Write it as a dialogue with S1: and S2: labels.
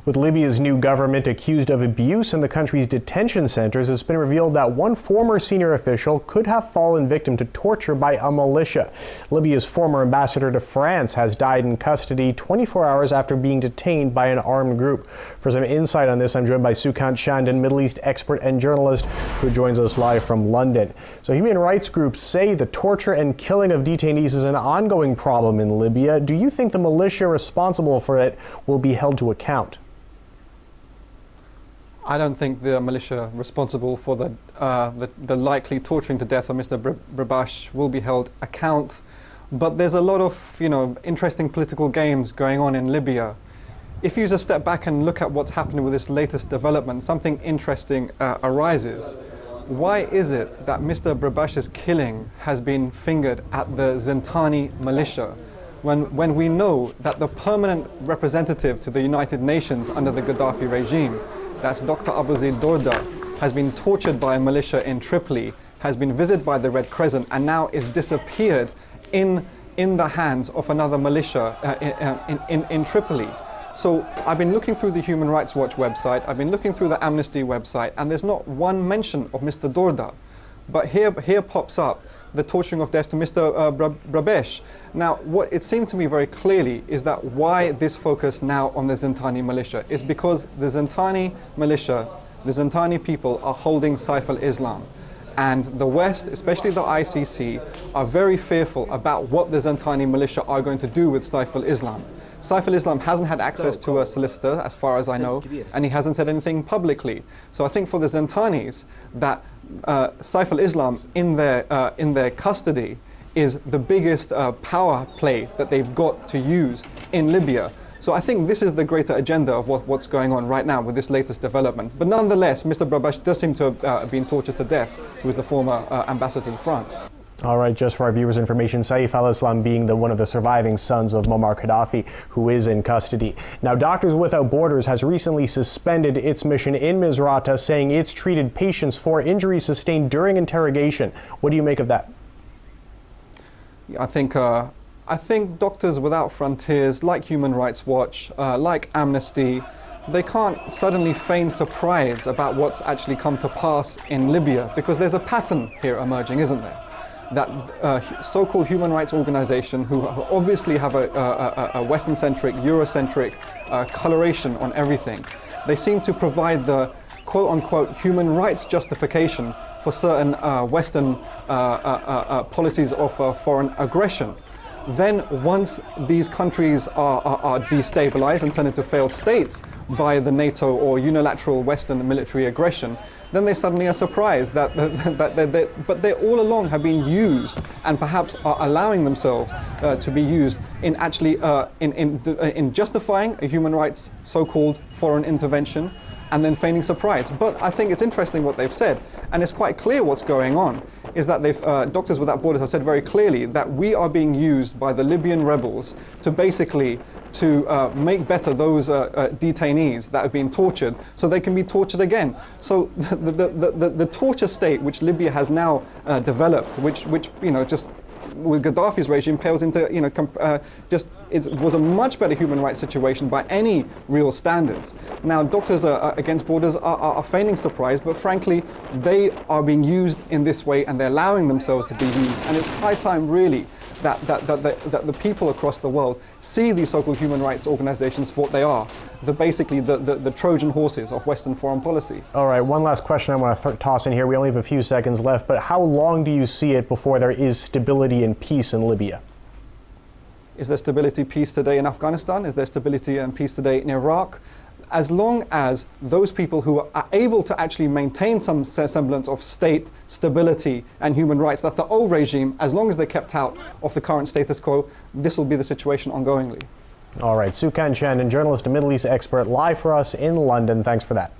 S1: With Libya's new government accused of abuse in the country's detention centers, it's been revealed that one former senior official could have fallen victim to torture by a militia. Libya's former ambassador to France has died in custody 24 hours after being detained by an armed group. For some insight on this, I'm joined by Sukant, Chandan, Middle East expert and journalist, who joins us live from London. So human rights groups say the torture and killing of detainees is an ongoing problem in Libya. Do you think the militia responsible for it will be held to account?
S2: I don't think the militia responsible for the likely torturing to death of Mr. Brabash will be held account. But there's a lot of interesting political games going on in Libya. If you just step back and look at what's happening with this latest development, something interesting arises. Why is it that Mr. Brabash's killing has been fingered at the Zintani militia when we know that the permanent representative to the United Nations under the Gaddafi regime, that's Dr. Abu Zaid Dorda, has been tortured by a militia in Tripoli, has been visited by the Red Crescent, and now is disappeared in the hands of another militia in Tripoli. So I've been looking through the Human Rights Watch website, I've been looking through the Amnesty website, and there's not one mention of Mr. Dorda. But here pops up the torturing of death to Mr. Brabash. Now, what it seemed to me very clearly is that why this focus now on the Zintani militia is because the Zintani militia, the Zintani people are holding Saif al-Islam. And the West, especially the ICC, are very fearful about what the Zintani militia are going to do with Saif al-Islam. Saif al-Islam hasn't had access to a solicitor, as far as I know, and he hasn't said anything publicly. So I think for the Zintanis, that Saif al-Islam in their custody is the biggest power play that they've got to use in Libya. So I think this is the greater agenda of what's going on right now with this latest development. But nonetheless, Mr. Brabash does seem to have been tortured to death, who is the former ambassador to France.
S1: All right, just for our viewers' information, Saif al-Islam being one of the surviving sons of Muammar Gaddafi, who is in custody. Now, Doctors Without Borders has recently suspended its mission in Misrata, saying it's treated patients for injuries sustained during interrogation. What do you make of that?
S2: I think Doctors Without Frontiers, like Human Rights Watch, like Amnesty, they can't suddenly feign surprise about what's actually come to pass in Libya, because there's a pattern here emerging, isn't there? That so-called human rights organization, who obviously have a Western-centric, Eurocentric coloration on everything, they seem to provide the quote-unquote human rights justification for certain Western policies of foreign aggression. Then once these countries are destabilized and turn into failed states by the NATO or unilateral Western military aggression, then they suddenly are surprised but they all along have been used and perhaps are allowing themselves to be used in actually in justifying a human rights so-called foreign intervention and then feigning surprise. But I think it's interesting what they've said, and it's quite clear what's going on, is that Doctors Without Borders have said very clearly that we are being used by the Libyan rebels to basically make better those detainees that have been tortured so they can be tortured again. So the torture state which Libya has now developed, which just with Gaddafi's regime pales into was a much better human rights situation by any real standards. Now, Doctors Against Borders are feigning surprise, but frankly, they are being used in this way and they're allowing themselves to be used. And it's high time, really, that the people across the world see these so-called human rights organizations for what they are, basically the Trojan horses of Western foreign policy.
S1: All right, one last question I want to toss in here. We only have a few seconds left, but how long do you see it before there is stability and peace in Libya?
S2: Is there stability, peace today in Afghanistan? Is there stability and peace today in Iraq? As long as those people who are able to actually maintain some semblance of state stability and human rights, that's the old regime, as long as they're kept out of the current status quo, this will be the situation ongoingly.
S1: All right, Sukant Chandan, journalist and Middle East expert, live for us in London. Thanks for that.